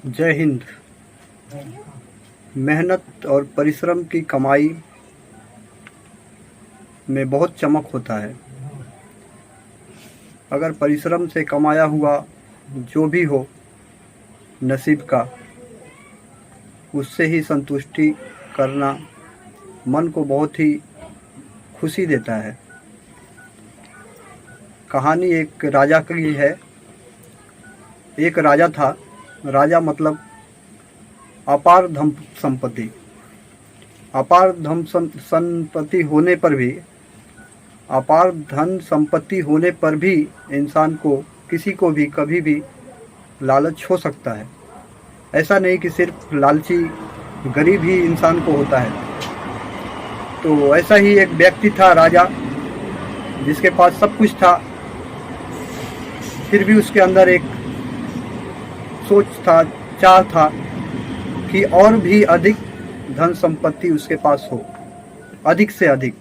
जय हिंद। मेहनत और परिश्रम की कमाई में बहुत चमक होता है। अगर परिश्रम से कमाया हुआ जो भी हो नसीब का, उससे ही संतुष्टि करना मन को बहुत ही खुशी देता है। कहानी एक राजा की है। एक राजा था। राजा मतलब अपार धन संपत्ति। अपार धन संपत्ति होने पर भी अपार धन संपत्ति होने पर भी इंसान को, किसी को भी कभी भी लालच हो सकता है। ऐसा नहीं कि सिर्फ लालची गरीब ही इंसान को होता है। तो ऐसा ही एक व्यक्ति था, राजा, जिसके पास सब कुछ था, फिर भी उसके अंदर एक सोच था, चाह था कि और भी अधिक धन संपत्ति उसके पास हो, अधिक से अधिक।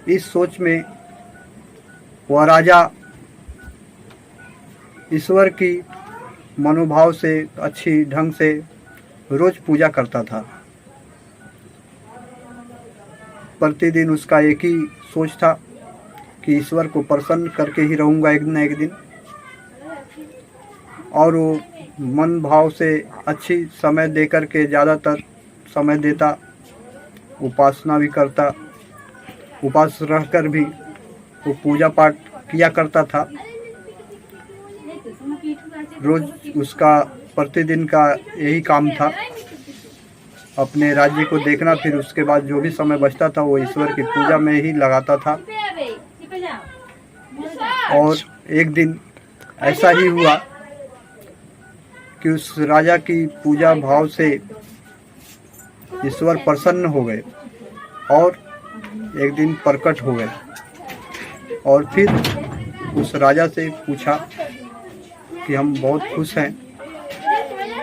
इस सोच में वह राजा ईश्वर की मनोभाव से अच्छी ढंग से रोज पूजा करता था। प्रतिदिन उसका एक ही सोच था कि ईश्वर को प्रसन्न करके ही रहूँगा एक न एक दिन। और वो मन भाव से अच्छी समय दे कर के ज़्यादातर समय देता, उपासना भी करता, उपास रहकर भी वो पूजा पाठ किया करता था। रोज उसका प्रतिदिन का यही काम था, अपने राज्य को देखना, फिर उसके बाद जो भी समय बचता था वो ईश्वर की पूजा में ही लगाता था। और एक दिन ऐसा ही हुआ कि उस राजा की पूजा भाव से ईश्वर प्रसन्न हो गए और एक दिन प्रकट हो गए। और फिर उस राजा से पूछा कि हम बहुत खुश हैं,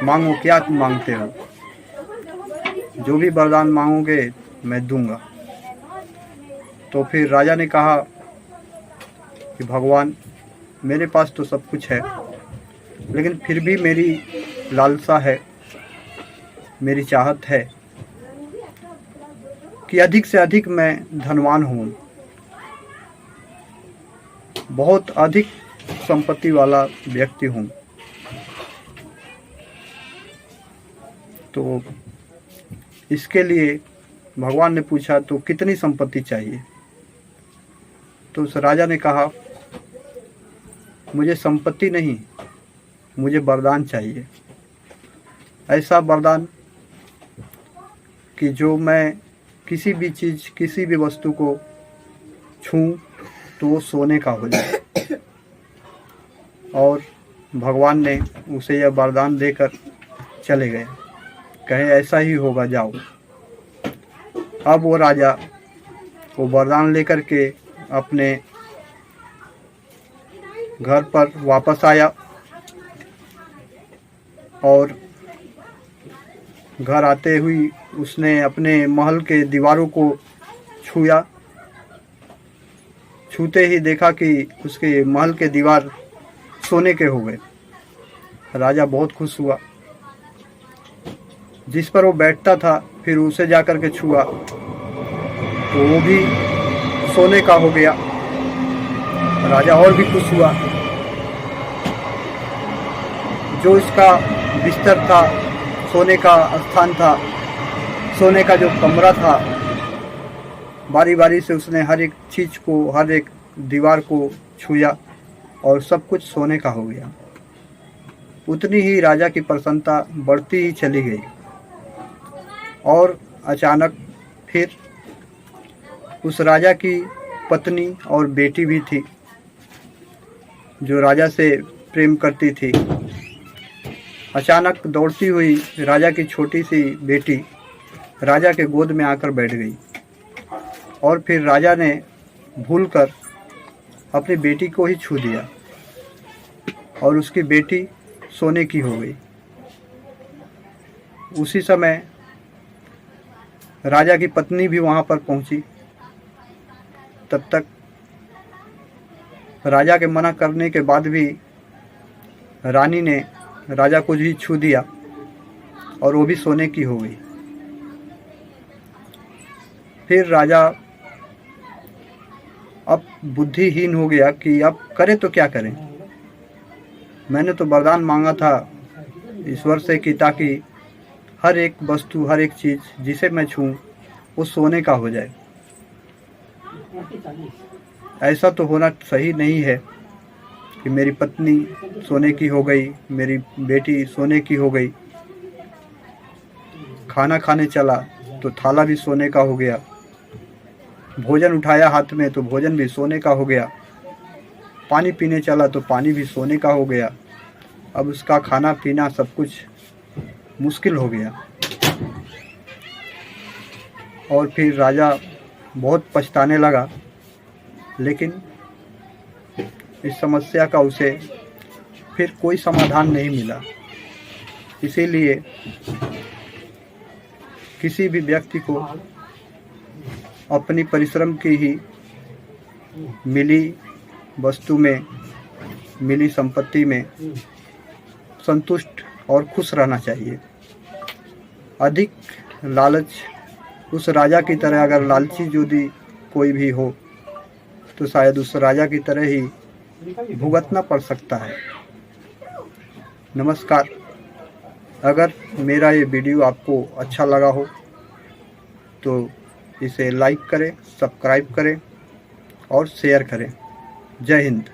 मांगो, क्या मांगते हो? जो भी वरदान मांगोगे मैं दूंगा। तो फिर राजा ने कहा कि भगवान, मेरे पास तो सब कुछ है, लेकिन फिर भी मेरी लालसा है, मेरी चाहत है कि अधिक से अधिक मैं धनवान हूँ, बहुत अधिक संपत्ति वाला व्यक्ति हूँ। तो इसके लिए भगवान ने पूछा, तो कितनी संपत्ति चाहिए? तो उस राजा ने कहा, मुझे संपत्ति नहीं, मुझे वरदान चाहिए। ऐसा वरदान कि जो मैं किसी भी चीज़, किसी भी वस्तु को छूं तो वो सोने का हो जाए। और भगवान ने उसे यह वरदान देकर चले गए, कहे ऐसा ही होगा, जाओ। अब वो राजा वो वरदान लेकर के अपने घर पर वापस आया और घर आते हुई उसने अपने महल के दीवारों को छुआ। छूते ही देखा कि उसके महल के दीवार सोने के हो गए। राजा बहुत खुश हुआ। जिस पर वो बैठता था फिर उसे जाकर के छुआ तो वो भी सोने का हो गया। राजा और भी खुश हुआ। जो इसका बिस्तर था, सोने का स्थान था, सोने का जो कमरा था, बारी बारी से उसने हर एक चीज़ को, हर एक दीवार को छुआ और सब कुछ सोने का हो गया। उतनी ही राजा की प्रसन्नता बढ़ती ही चली गई। और अचानक फिर उस राजा की पत्नी और बेटी भी थी, जो राजा से प्रेम करती थी। अचानक दौड़ती हुई राजा की छोटी सी बेटी राजा के गोद में आकर बैठ गई। और फिर राजा ने भूलकर अपनी बेटी को ही छू दिया और उसकी बेटी सोने की हो गई। उसी समय राजा की पत्नी भी वहाँ पर पहुँची। तब तक राजा के मना करने के बाद भी रानी ने राजा को भी छू दिया और वो भी सोने की हो गई। फिर राजा अब बुद्धिहीन हो गया कि अब करे तो क्या करें। मैंने तो वरदान मांगा था ईश्वर से कि ताकि हर एक वस्तु, हर एक चीज़ जिसे मैं छूं वो सोने का हो जाए। ऐसा तो होना सही नहीं है कि मेरी पत्नी सोने की हो गई, मेरी बेटी सोने की हो गई। खाना खाने चला तो थाला भी सोने का हो गया, भोजन उठाया हाथ में तो भोजन भी सोने का हो गया, पानी पीने चला तो पानी भी सोने का हो गया। अब उसका खाना पीना सब कुछ मुश्किल हो गया। और फिर राजा बहुत पछताने लगा, लेकिन इस समस्या का उसे फिर कोई समाधान नहीं मिला। इसीलिए किसी भी व्यक्ति को अपनी परिश्रम की ही मिली वस्तु में, मिली संपत्ति में संतुष्ट और खुश रहना चाहिए। अधिक लालच, उस राजा की तरह अगर लालची यदि कोई भी हो तो शायद उस राजा की तरह ही भुगतना पड़ सकता है। नमस्कार। अगर मेरा ये वीडियो आपको अच्छा लगा हो तो इसे लाइक करें, सब्सक्राइब करें और शेयर करें। जय हिंद।